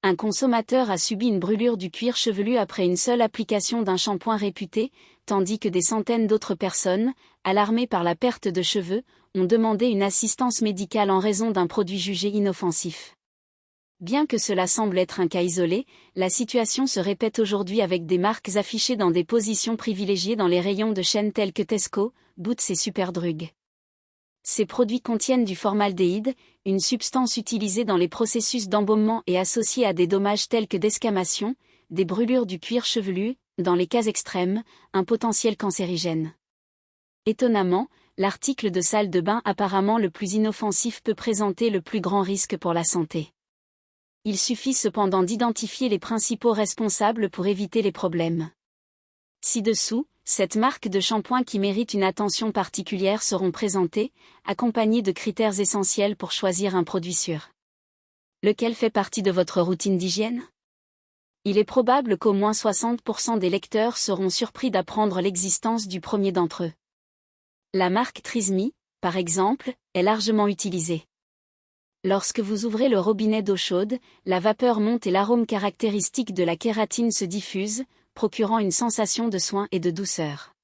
Un consommateur a subi une brûlure du cuir chevelu après une seule application d'un shampoing réputé, tandis que des centaines d'autres personnes, alarmées par la perte de cheveux, ont demandé une assistance médicale en raison d'un produit jugé inoffensif. Bien que cela semble être un cas isolé, la situation se répète aujourd'hui avec des marques affichées dans des positions privilégiées dans les rayons de chaînes telles que Tesco, Boots et Superdrug. Ces produits contiennent du formaldéhyde, une substance utilisée dans les processus d'embaumement et associée à des dommages tels que desquamations, des brûlures du cuir chevelu, dans les cas extrêmes, un potentiel cancérigène. Étonnamment, l'article de salle de bain apparemment le plus inoffensif peut présenter le plus grand risque pour la santé. Il suffit cependant d'identifier les principaux responsables pour éviter les problèmes. Ci-dessous, cette marque de shampoing qui mérite une attention particulière seront présentées, accompagnées de critères essentiels pour choisir un produit sûr. Lequel fait partie de votre routine d'hygiène ? Il est probable qu'au moins 60% des lecteurs seront surpris d'apprendre l'existence du premier d'entre eux. La marque Trismi, par exemple, est largement utilisée. Lorsque vous ouvrez le robinet d'eau chaude, la vapeur monte et l'arôme caractéristique de la kératine se diffuse, procurant une sensation de soin et de douceur.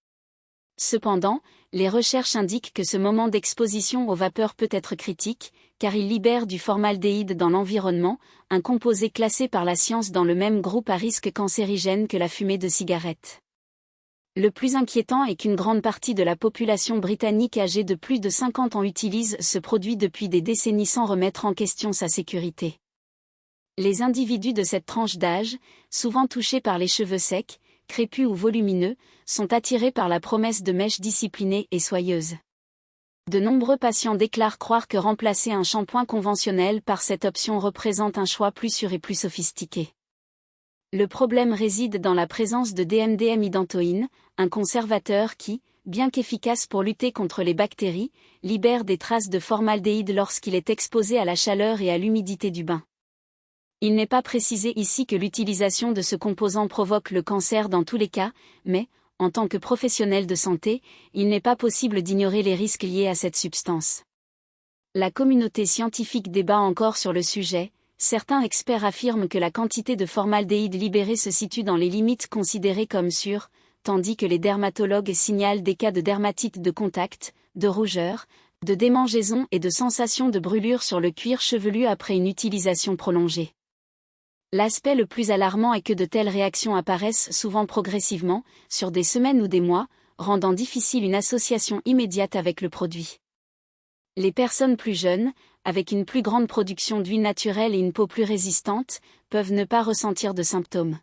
Cependant, les recherches indiquent que ce moment d'exposition aux vapeurs peut être critique, car il libère du formaldéhyde dans l'environnement, un composé classé par la science dans le même groupe à risque cancérigène que la fumée de cigarette. Le plus inquiétant est qu'une grande partie de la population britannique âgée de plus de 50 ans utilise ce produit depuis des décennies sans remettre en question sa sécurité. Les individus de cette tranche d'âge, souvent touchés par les cheveux secs, crépus ou volumineux, sont attirés par la promesse de mèches disciplinées et soyeuses. De nombreux patients déclarent croire que remplacer un shampoing conventionnel par cette option représente un choix plus sûr et plus sophistiqué. Le problème réside dans la présence de DMDM-idantoïne, un conservateur qui, bien qu'efficace pour lutter contre les bactéries, libère des traces de formaldéhyde lorsqu'il est exposé à la chaleur et à l'humidité du bain. Il n'est pas précisé ici que l'utilisation de ce composant provoque le cancer dans tous les cas, mais, en tant que professionnel de santé, il n'est pas possible d'ignorer les risques liés à cette substance. La communauté scientifique débat encore sur le sujet. Certains experts affirment que la quantité de formaldéhyde libérée se situe dans les limites considérées comme sûres, tandis que les dermatologues signalent des cas de dermatite de contact, de rougeur, de démangeaison et de sensation de brûlure sur le cuir chevelu après une utilisation prolongée. L'aspect le plus alarmant est que de telles réactions apparaissent souvent progressivement, sur des semaines ou des mois, rendant difficile une association immédiate avec le produit. Les personnes plus jeunes, avec une plus grande production d'huile naturelle et une peau plus résistante, peuvent ne pas ressentir de symptômes.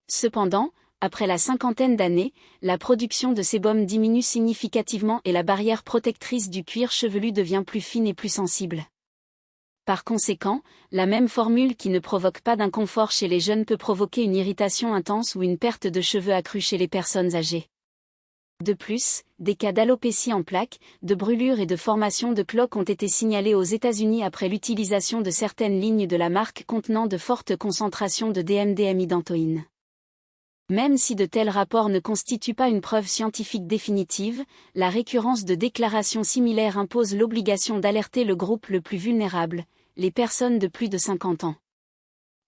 Cependant, après la cinquantaine d'années, la production de sébum diminue significativement et la barrière protectrice du cuir chevelu devient plus fine et plus sensible. Par conséquent, la même formule qui ne provoque pas d'inconfort chez les jeunes peut provoquer une irritation intense ou une perte de cheveux accrue chez les personnes âgées. De plus, des cas d'alopécie en plaques, de brûlures et de formation de cloques ont été signalés aux États-Unis après l'utilisation de certaines lignes de la marque contenant de fortes concentrations de DMDM-idantoïne. Même si de tels rapports ne constituent pas une preuve scientifique définitive, la récurrence de déclarations similaires impose l'obligation d'alerter le groupe le plus vulnérable, les personnes de plus de 50 ans.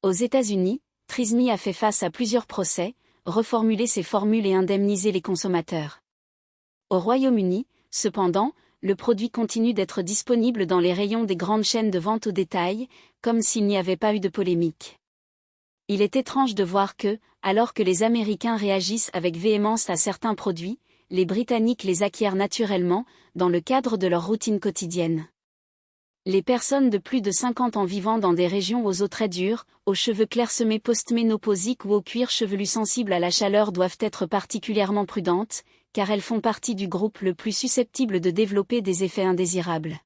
Aux États-Unis, Trismi a fait face à plusieurs procès, reformulé ses formules et indemnisé les consommateurs. Au Royaume-Uni, cependant, le produit continue d'être disponible dans les rayons des grandes chaînes de vente au détail, comme s'il n'y avait pas eu de polémique. Il est étrange de voir que, alors que les Américains réagissent avec véhémence à certains produits, les Britanniques les acquièrent naturellement, dans le cadre de leur routine quotidienne. Les personnes de plus de 50 ans vivant dans des régions aux os très durs, aux cheveux clairsemés post-ménopausiques ou au cuir chevelu sensible à la chaleur doivent être particulièrement prudentes, car elles font partie du groupe le plus susceptible de développer des effets indésirables.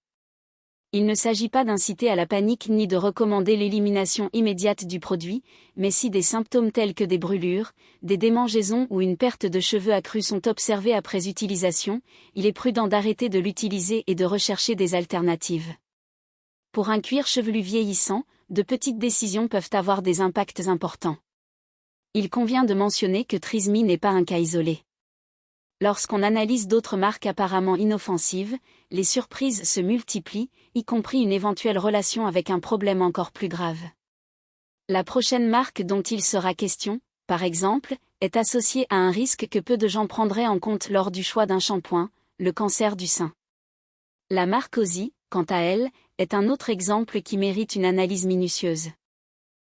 Il ne s'agit pas d'inciter à la panique ni de recommander l'élimination immédiate du produit, mais si des symptômes tels que des brûlures, des démangeaisons ou une perte de cheveux accrue sont observés après utilisation, il est prudent d'arrêter de l'utiliser et de rechercher des alternatives. Pour un cuir chevelu vieillissant, de petites décisions peuvent avoir des impacts importants. Il convient de mentionner que Trismi n'est pas un cas isolé. Lorsqu'on analyse d'autres marques apparemment inoffensives, les surprises se multiplient, y compris une éventuelle relation avec un problème encore plus grave. La prochaine marque dont il sera question, par exemple, est associée à un risque que peu de gens prendraient en compte lors du choix d'un shampoing, le cancer du sein. La marque Aussie, quant à elle, est un autre exemple qui mérite une analyse minutieuse.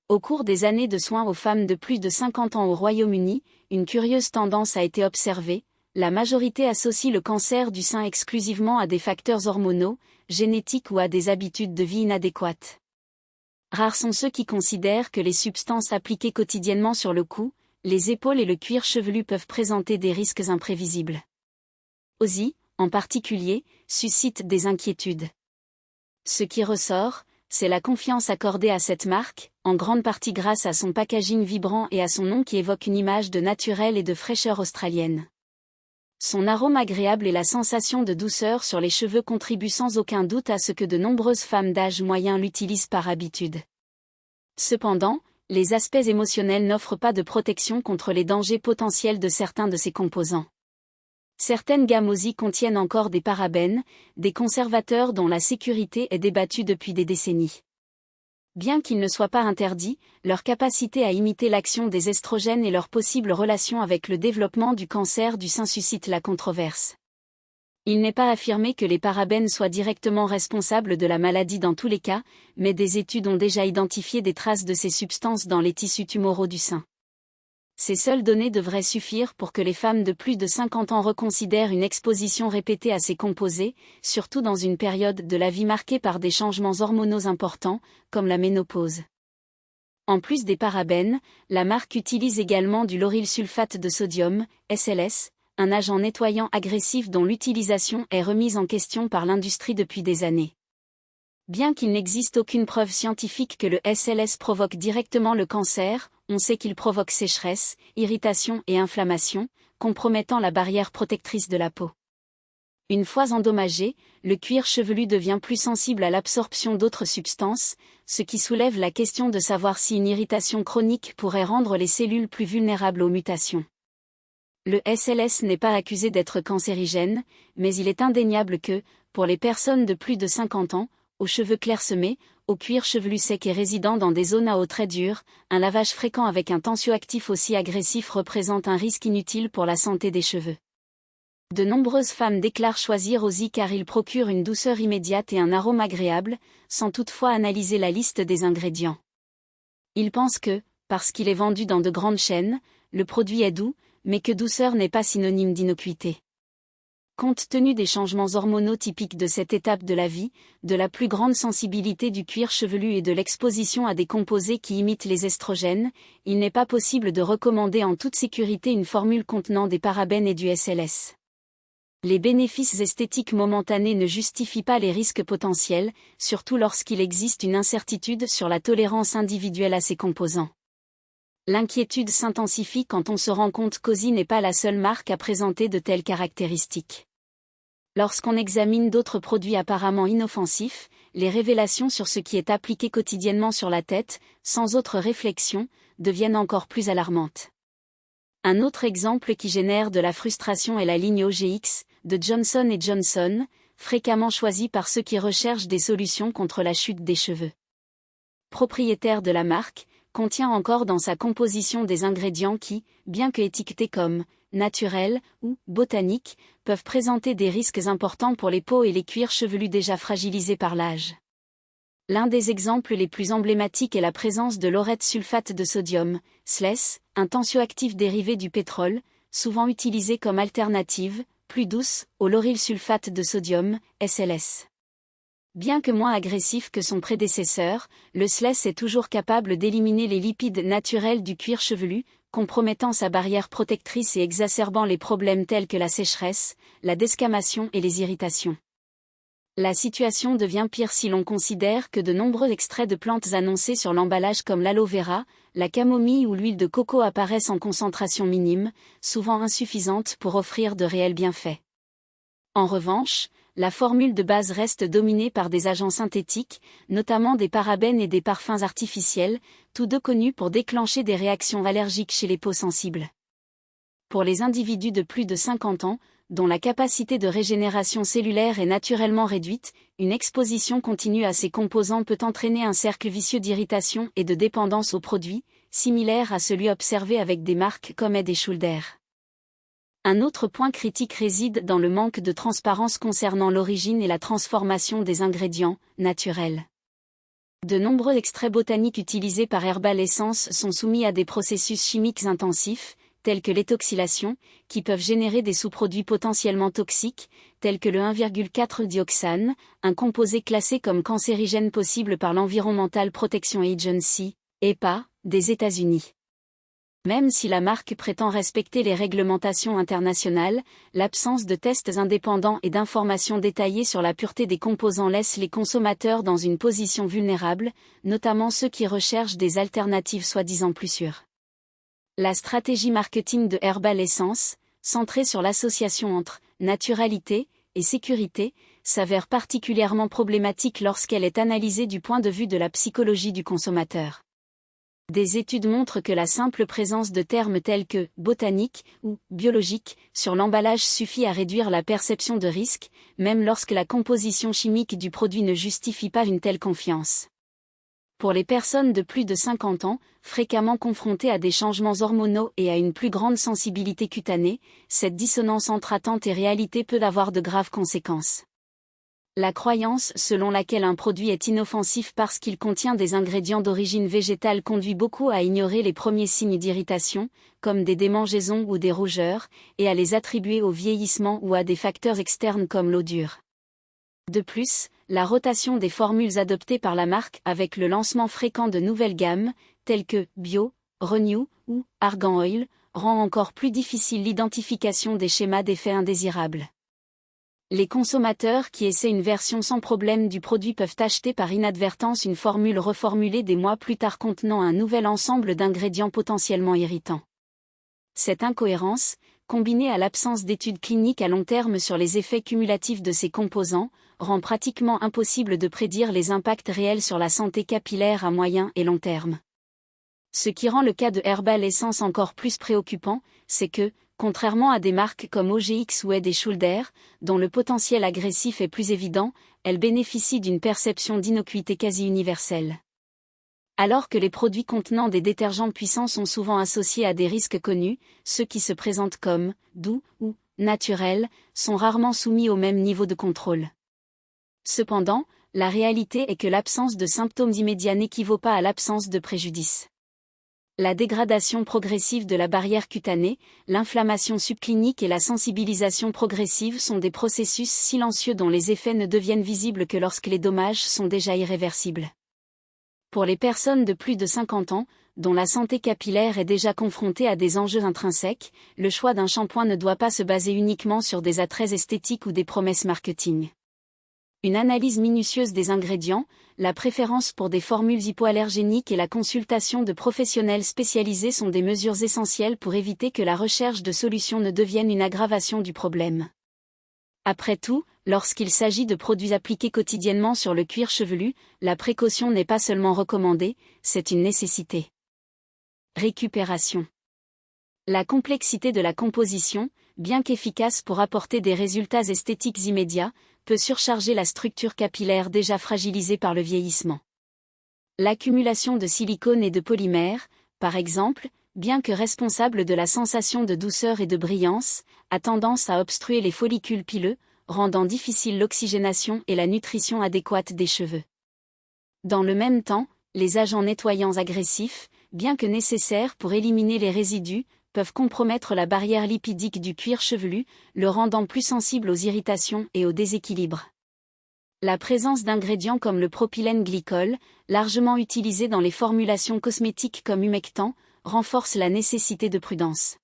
Au cours des années de soins aux femmes de plus de 50 ans au Royaume-Uni, une curieuse tendance a été observée: la majorité associe le cancer du sein exclusivement à des facteurs hormonaux, génétiques ou à des habitudes de vie inadéquates. Rares sont ceux qui considèrent que les substances appliquées quotidiennement sur le cou, les épaules et le cuir chevelu peuvent présenter des risques imprévisibles. Aussie, en particulier, suscite des inquiétudes. Ce qui ressort, c'est la confiance accordée à cette marque, en grande partie grâce à son packaging vibrant et à son nom qui évoque une image de naturel et de fraîcheur australienne. Son arôme agréable et la sensation de douceur sur les cheveux contribuent sans aucun doute à ce que de nombreuses femmes d'âge moyen l'utilisent par habitude. Cependant, les aspects émotionnels n'offrent pas de protection contre les dangers potentiels de certains de ses composants. Certaines gammes Aussie contiennent encore des parabènes, des conservateurs dont la sécurité est débattue depuis des décennies. Bien qu'ils ne soient pas interdits, leur capacité à imiter l'action des estrogènes et leur possible relation avec le développement du cancer du sein suscite la controverse. Il n'est pas affirmé que les parabènes soient directement responsables de la maladie dans tous les cas, mais des études ont déjà identifié des traces de ces substances dans les tissus tumoraux du sein. Ces seules données devraient suffire pour que les femmes de plus de 50 ans reconsidèrent une exposition répétée à ces composés, surtout dans une période de la vie marquée par des changements hormonaux importants, comme la ménopause. En plus des parabènes, la marque utilise également du lauryl sulfate de sodium, SLS, un agent nettoyant agressif dont l'utilisation est remise en question par l'industrie depuis des années. Bien qu'il n'existe aucune preuve scientifique que le SLS provoque directement le cancer, on sait qu'il provoque sécheresse, irritation et inflammation, compromettant la barrière protectrice de la peau. Une fois endommagé, le cuir chevelu devient plus sensible à l'absorption d'autres substances, ce qui soulève la question de savoir si une irritation chronique pourrait rendre les cellules plus vulnérables aux mutations. Le SLS n'est pas accusé d'être cancérigène, mais il est indéniable que, pour les personnes de plus de 50 ans, aux cheveux clairsemés, au cuir chevelu sec et résidant dans des zones à eau très dure, un lavage fréquent avec un tensioactif aussi agressif représente un risque inutile pour la santé des cheveux. De nombreuses femmes déclarent choisir Aussie car il procure une douceur immédiate et un arôme agréable, sans toutefois analyser la liste des ingrédients. Ils pensent que, parce qu'il est vendu dans de grandes chaînes, le produit est doux, mais que douceur n'est pas synonyme d'innocuité. Compte tenu des changements hormonaux typiques de cette étape de la vie, de la plus grande sensibilité du cuir chevelu et de l'exposition à des composés qui imitent les estrogènes, il n'est pas possible de recommander en toute sécurité une formule contenant des parabènes et du SLS. Les bénéfices esthétiques momentanés ne justifient pas les risques potentiels, surtout lorsqu'il existe une incertitude sur la tolérance individuelle à ces composants. L'inquiétude s'intensifie quand on se rend compte qu'Aussie n'est pas la seule marque à présenter de telles caractéristiques. Lorsqu'on examine d'autres produits apparemment inoffensifs, les révélations sur ce qui est appliqué quotidiennement sur la tête, sans autre réflexion, deviennent encore plus alarmantes. Un autre exemple qui génère de la frustration est la ligne OGX, de Johnson & Johnson, fréquemment choisie par ceux qui recherchent des solutions contre la chute des cheveux. Propriétaire de la marque, contient encore dans sa composition des ingrédients qui, bien que étiquetés comme naturels ou botaniques, peuvent présenter des risques importants pour les peaux et les cuirs chevelus déjà fragilisés par l'âge. L'un des exemples les plus emblématiques est la présence de laurette sulfate de sodium, SLS, un tensioactif dérivé du pétrole, souvent utilisé comme alternative, plus douce, au lauryl sulfate de sodium, SLS. Bien que moins agressif que son prédécesseur, le SLS est toujours capable d'éliminer les lipides naturels du cuir chevelu, compromettant sa barrière protectrice et exacerbant les problèmes tels que la sécheresse, la desquamation et les irritations. La situation devient pire si l'on considère que de nombreux extraits de plantes annoncés sur l'emballage comme l'aloe vera, la camomille ou l'huile de coco apparaissent en concentration minime, souvent insuffisante pour offrir de réels bienfaits. En revanche, la formule de base reste dominée par des agents synthétiques, notamment des parabènes et des parfums artificiels, tous deux connus pour déclencher des réactions allergiques chez les peaux sensibles. Pour les individus de plus de 50 ans, dont la capacité de régénération cellulaire est naturellement réduite, une exposition continue à ces composants peut entraîner un cercle vicieux d'irritation et de dépendance aux produits, similaire à celui observé avec des marques comme Head & Shoulder. Un autre point critique réside dans le manque de transparence concernant l'origine et la transformation des ingrédients naturels. De nombreux extraits botaniques utilisés par Herbal Essence sont soumis à des processus chimiques intensifs, tels que l'étoxylation, qui peuvent générer des sous-produits potentiellement toxiques, tels que le 1,4-dioxane, un composé classé comme cancérigène possible par l'Environmental Protection Agency, EPA, des États-Unis. Même si la marque prétend respecter les réglementations internationales, l'absence de tests indépendants et d'informations détaillées sur la pureté des composants laisse les consommateurs dans une position vulnérable, notamment ceux qui recherchent des alternatives soi-disant plus sûres. La stratégie marketing de Herbal Essence, centrée sur l'association entre naturalité et sécurité, s'avère particulièrement problématique lorsqu'elle est analysée du point de vue de la psychologie du consommateur. Des études montrent que la simple présence de termes tels que « botanique » ou « biologique » sur l'emballage suffit à réduire la perception de risque, même lorsque la composition chimique du produit ne justifie pas une telle confiance. Pour les personnes de plus de 50 ans, fréquemment confrontées à des changements hormonaux et à une plus grande sensibilité cutanée, cette dissonance entre attente et réalité peut avoir de graves conséquences. La croyance selon laquelle un produit est inoffensif parce qu'il contient des ingrédients d'origine végétale conduit beaucoup à ignorer les premiers signes d'irritation, comme des démangeaisons ou des rougeurs, et à les attribuer au vieillissement ou à des facteurs externes comme l'eau dure. De plus, la rotation des formules adoptées par la marque avec le lancement fréquent de nouvelles gammes, telles que Bio, Renew ou Argan Oil, rend encore plus difficile l'identification des schémas d'effets indésirables. Les consommateurs qui essaient une version sans problème du produit peuvent acheter par inadvertance une formule reformulée des mois plus tard contenant un nouvel ensemble d'ingrédients potentiellement irritants. Cette incohérence, combinée à l'absence d'études cliniques à long terme sur les effets cumulatifs de ces composants, rend pratiquement impossible de prédire les impacts réels sur la santé capillaire à moyen et long terme. Ce qui rend le cas de Herbal Essence encore plus préoccupant, c'est que, contrairement à des marques comme OGX ou Head & Shoulder, dont le potentiel agressif est plus évident, elles bénéficient d'une perception d'innocuité quasi universelle. Alors que les produits contenant des détergents puissants sont souvent associés à des risques connus, ceux qui se présentent comme « doux » ou « naturels » sont rarement soumis au même niveau de contrôle. Cependant, la réalité est que l'absence de symptômes immédiats n'équivaut pas à l'absence de préjudice. La dégradation progressive de la barrière cutanée, l'inflammation subclinique et la sensibilisation progressive sont des processus silencieux dont les effets ne deviennent visibles que lorsque les dommages sont déjà irréversibles. Pour les personnes de plus de 50 ans, dont la santé capillaire est déjà confrontée à des enjeux intrinsèques, le choix d'un shampoing ne doit pas se baser uniquement sur des attraits esthétiques ou des promesses marketing. Une analyse minutieuse des ingrédients, la préférence pour des formules hypoallergéniques et la consultation de professionnels spécialisés sont des mesures essentielles pour éviter que la recherche de solutions ne devienne une aggravation du problème. Après tout, lorsqu'il s'agit de produits appliqués quotidiennement sur le cuir chevelu, la précaution n'est pas seulement recommandée, c'est une nécessité. Récupération. La complexité de la composition, bien qu'efficace pour apporter des résultats esthétiques immédiats, peut surcharger la structure capillaire déjà fragilisée par le vieillissement. L'accumulation de silicone et de polymères, par exemple, bien que responsable de la sensation de douceur et de brillance, a tendance à obstruer les follicules pileux, rendant difficile l'oxygénation et la nutrition adéquate des cheveux. Dans le même temps, les agents nettoyants agressifs, bien que nécessaires pour éliminer les résidus, peuvent compromettre la barrière lipidique du cuir chevelu, le rendant plus sensible aux irritations et aux déséquilibres. La présence d'ingrédients comme le propylène glycol, largement utilisé dans les formulations cosmétiques comme humectant, renforce la nécessité de prudence.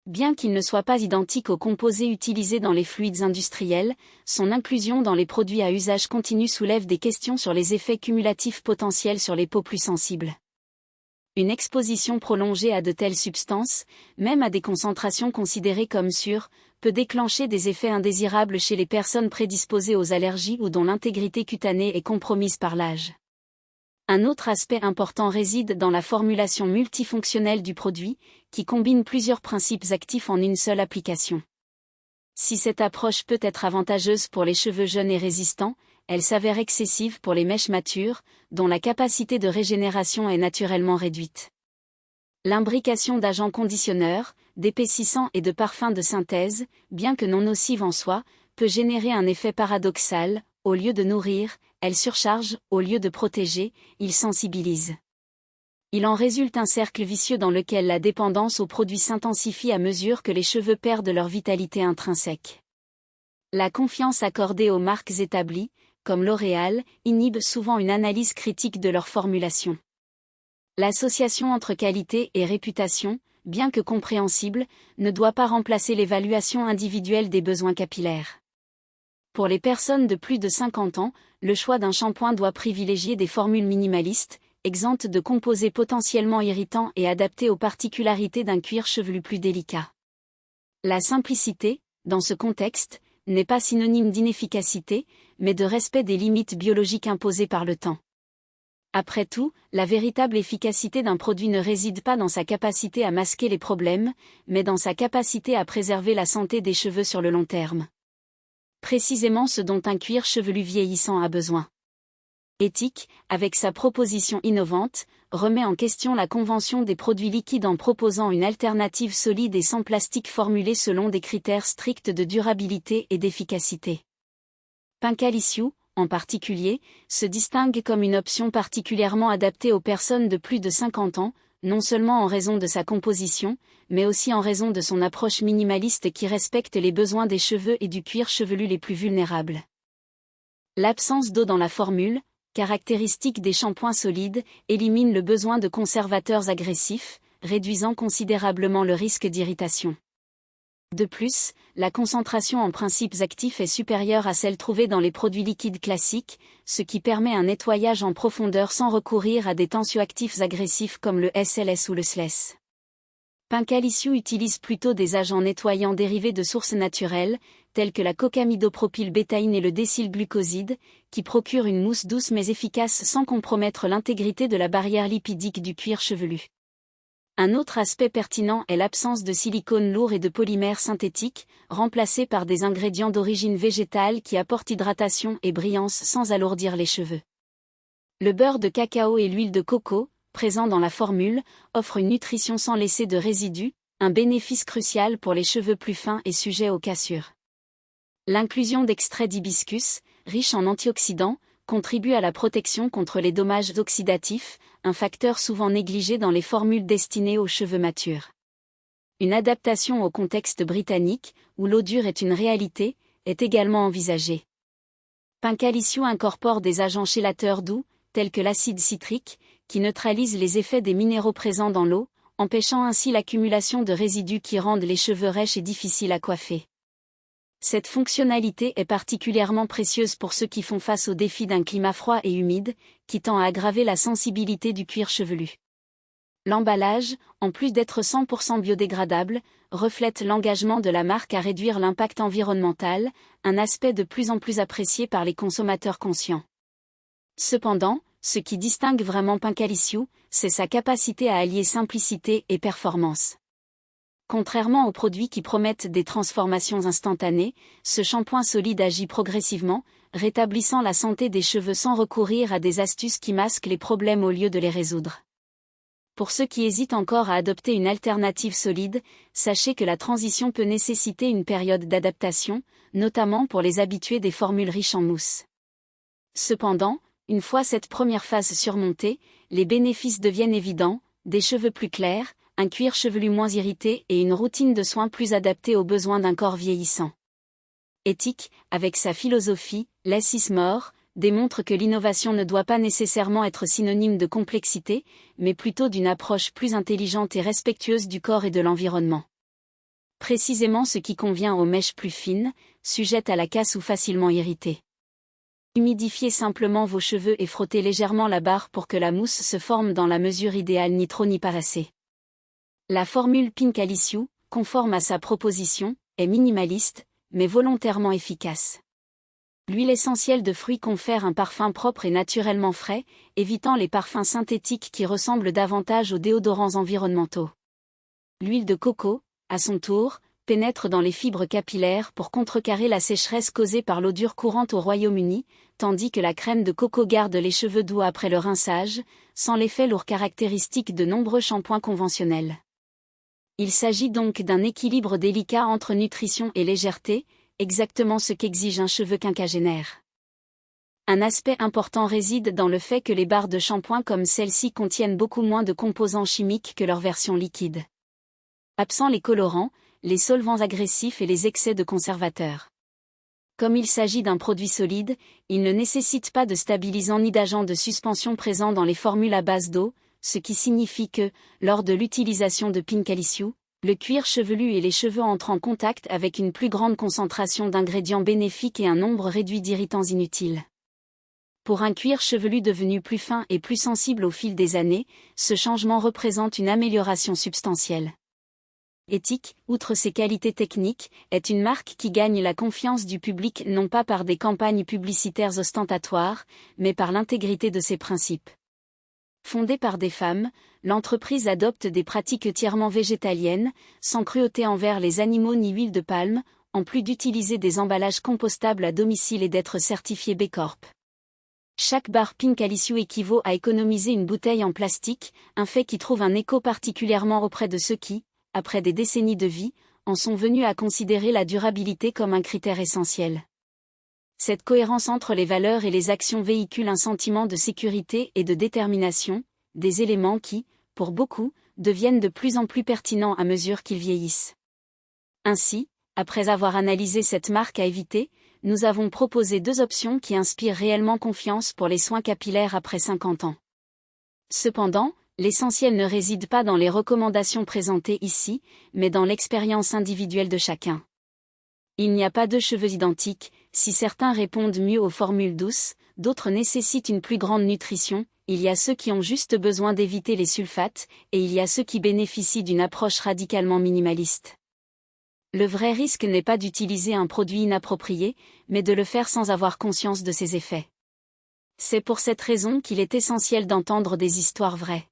Bien qu'il ne soit pas identique aux composés utilisés dans les fluides industriels, son inclusion dans les produits à usage continu soulève des questions sur les effets cumulatifs potentiels sur les peaux plus sensibles. Une exposition prolongée à de telles substances, même à des concentrations considérées comme sûres, peut déclencher des effets indésirables chez les personnes prédisposées aux allergies ou dont l'intégrité cutanée est compromise par l'âge. Un autre aspect important réside dans la formulation multifonctionnelle du produit, qui combine plusieurs principes actifs en une seule application. Si cette approche peut être avantageuse pour les cheveux jeunes et résistants, elle s'avère excessive pour les mèches matures, dont la capacité de régénération est naturellement réduite. L'imbrication d'agents conditionneurs, d'épaississants et de parfums de synthèse, bien que non nocive en soi, peut générer un effet paradoxal: au lieu de nourrir, elle surcharge; au lieu de protéger, il sensibilise. Il en résulte un cercle vicieux dans lequel la dépendance aux produits s'intensifie à mesure que les cheveux perdent leur vitalité intrinsèque. La confiance accordée aux marques établies, comme L'Oréal, inhibe souvent une analyse critique de leur formulation. L'association entre qualité et réputation, bien que compréhensible, ne doit pas remplacer l'évaluation individuelle des besoins capillaires. Pour les personnes de plus de 50 ans, le choix d'un shampoing doit privilégier des formules minimalistes, exemptes de composés potentiellement irritants et adaptées aux particularités d'un cuir chevelu plus délicat. La simplicité, dans ce contexte, n'est pas synonyme d'inefficacité, mais de respect des limites biologiques imposées par le temps. Après tout, la véritable efficacité d'un produit ne réside pas dans sa capacité à masquer les problèmes, mais dans sa capacité à préserver la santé des cheveux sur le long terme. Précisément ce dont un cuir chevelu vieillissant a besoin. Éthique, avec sa proposition innovante, remet en question la convention des produits liquides en proposant une alternative solide et sans plastique formulée selon des critères stricts de durabilité et d'efficacité. Pincalicious, en particulier, se distingue comme une option particulièrement adaptée aux personnes de plus de 50 ans, non seulement en raison de sa composition, mais aussi en raison de son approche minimaliste qui respecte les besoins des cheveux et du cuir chevelu les plus vulnérables. L'absence d'eau dans la formule, caractéristique des shampoings solides, élimine le besoin de conservateurs agressifs, réduisant considérablement le risque d'irritation. De plus, la concentration en principes actifs est supérieure à celle trouvée dans les produits liquides classiques, ce qui permet un nettoyage en profondeur sans recourir à des tensioactifs agressifs comme le SLS ou le SLS. Pincalicious utilise plutôt des agents nettoyants dérivés de sources naturelles, tels que la cocamidopropylbétaïne et le décylglucoside, qui procurent une mousse douce mais efficace sans compromettre l'intégrité de la barrière lipidique du cuir chevelu. Un autre aspect pertinent est l'absence de silicone lourd et de polymères synthétiques, remplacés par des ingrédients d'origine végétale qui apportent hydratation et brillance sans alourdir les cheveux. Le beurre de cacao et l'huile de coco, présents dans la formule, offrent une nutrition sans laisser de résidus, un bénéfice crucial pour les cheveux plus fins et sujets aux cassures. L'inclusion d'extraits d'hibiscus, riches en antioxydants, contribue à la protection contre les dommages oxydatifs, un facteur souvent négligé dans les formules destinées aux cheveux matures. Une adaptation au contexte britannique, où l'eau dure est une réalité, est également envisagée. Pincalicious incorpore des agents chélateurs doux, tels que l'acide citrique, qui neutralise les effets des minéraux présents dans l'eau, empêchant ainsi l'accumulation de résidus qui rendent les cheveux rêches et difficiles à coiffer. Cette fonctionnalité est particulièrement précieuse pour ceux qui font face au défi d'un climat froid et humide, qui tend à aggraver la sensibilité du cuir chevelu. L'emballage, en plus d'être 100% biodégradable, reflète l'engagement de la marque à réduire l'impact environnemental, un aspect de plus en plus apprécié par les consommateurs conscients. Cependant, ce qui distingue vraiment Pincalicious, c'est sa capacité à allier simplicité et performance. Contrairement aux produits qui promettent des transformations instantanées, ce shampoing solide agit progressivement, rétablissant la santé des cheveux sans recourir à des astuces qui masquent les problèmes au lieu de les résoudre. Pour ceux qui hésitent encore à adopter une alternative solide, sachez que la transition peut nécessiter une période d'adaptation, notamment pour les habitués des formules riches en mousse. Cependant, une fois cette première phase surmontée, les bénéfices deviennent évidents: des cheveux plus clairs, un cuir chevelu moins irrité et une routine de soins plus adaptée aux besoins d'un corps vieillissant. Éthique, avec sa philosophie, Less is more, démontre que l'innovation ne doit pas nécessairement être synonyme de complexité, mais plutôt d'une approche plus intelligente et respectueuse du corps et de l'environnement. Précisément ce qui convient aux mèches plus fines, sujettes à la casse ou facilement irritées. Humidifiez simplement vos cheveux et frottez légèrement la barre pour que la mousse se forme dans la mesure idéale, ni trop ni pas assez. La formule Pincalicious, conforme à sa proposition, est minimaliste, mais volontairement efficace. L'huile essentielle de fruits confère un parfum propre et naturellement frais, évitant les parfums synthétiques qui ressemblent davantage aux déodorants environnementaux. L'huile de coco, à son tour, pénètre dans les fibres capillaires pour contrecarrer la sécheresse causée par l'eau dure courante au Royaume-Uni, tandis que la crème de coco garde les cheveux doux après le rinçage, sans l'effet lourd caractéristique de nombreux shampoings conventionnels. Il s'agit donc d'un équilibre délicat entre nutrition et légèreté, exactement ce qu'exige un cheveu quinquagénaire. Un aspect important réside dans le fait que les barres de shampoing comme celle-ci contiennent beaucoup moins de composants chimiques que leur version liquide. Absents les colorants, les solvants agressifs et les excès de conservateurs. Comme il s'agit d'un produit solide, il ne nécessite pas de stabilisant ni d'agent de suspension présent dans les formules à base d'eau, ce qui signifie que, lors de l'utilisation de Pincalicious, le cuir chevelu et les cheveux entrent en contact avec une plus grande concentration d'ingrédients bénéfiques et un nombre réduit d'irritants inutiles. Pour un cuir chevelu devenu plus fin et plus sensible au fil des années, ce changement représente une amélioration substantielle. Ethique, outre ses qualités techniques, est une marque qui gagne la confiance du public non pas par des campagnes publicitaires ostentatoires, mais par l'intégrité de ses principes. Fondée par des femmes, l'entreprise adopte des pratiques entièrement végétaliennes, sans cruauté envers les animaux ni huile de palme, en plus d'utiliser des emballages compostables à domicile et d'être certifié B Corp. Chaque barre Pincalicious équivaut à économiser une bouteille en plastique, un fait qui trouve un écho particulièrement auprès de ceux qui, après des décennies de vie, en sont venus à considérer la durabilité comme un critère essentiel. Cette cohérence entre les valeurs et les actions véhicule un sentiment de sécurité et de détermination, des éléments qui, pour beaucoup, deviennent de plus en plus pertinents à mesure qu'ils vieillissent. Ainsi, après avoir analysé cette marque à éviter, nous avons proposé 2 options qui inspirent réellement confiance pour les soins capillaires après 50 ans. Cependant, l'essentiel ne réside pas dans les recommandations présentées ici, mais dans l'expérience individuelle de chacun. Il n'y a pas 2 cheveux identiques, si certains répondent mieux aux formules douces, d'autres nécessitent une plus grande nutrition, il y a ceux qui ont juste besoin d'éviter les sulfates, et il y a ceux qui bénéficient d'une approche radicalement minimaliste. Le vrai risque n'est pas d'utiliser un produit inapproprié, mais de le faire sans avoir conscience de ses effets. C'est pour cette raison qu'il est essentiel d'entendre des histoires vraies.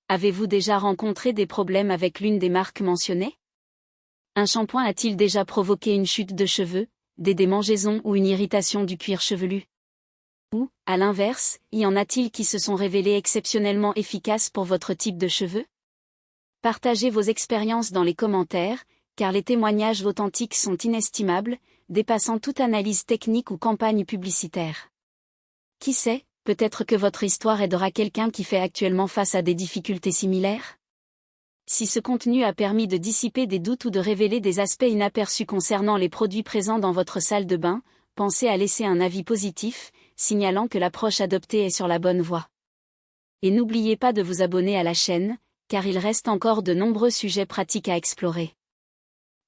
Avez-vous déjà rencontré des problèmes avec l'une des marques mentionnées? Un shampoing a-t-il déjà provoqué une chute de cheveux, des démangeaisons ou une irritation du cuir chevelu? Ou, à l'inverse, y en a-t-il qui se sont révélés exceptionnellement efficaces pour votre type de cheveux? Partagez vos expériences dans les commentaires, car les témoignages authentiques sont inestimables, dépassant toute analyse technique ou campagne publicitaire. Qui sait, peut-être que votre histoire aidera quelqu'un qui fait actuellement face à des difficultés similaires? Si ce contenu a permis de dissiper des doutes ou de révéler des aspects inaperçus concernant les produits présents dans votre salle de bain, pensez à laisser un avis positif, signalant que l'approche adoptée est sur la bonne voie. Et n'oubliez pas de vous abonner à la chaîne, car il reste encore de nombreux sujets pratiques à explorer.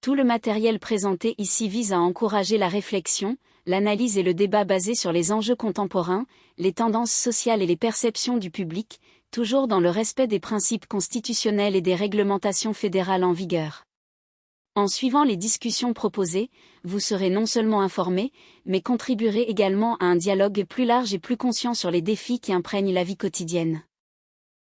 Tout le matériel présenté ici vise à encourager la réflexion, l'analyse et le débat basé sur les enjeux contemporains, les tendances sociales et les perceptions du public, toujours dans le respect des principes constitutionnels et des réglementations fédérales en vigueur. En suivant les discussions proposées, vous serez non seulement informé, mais contribuerez également à un dialogue plus large et plus conscient sur les défis qui imprègnent la vie quotidienne.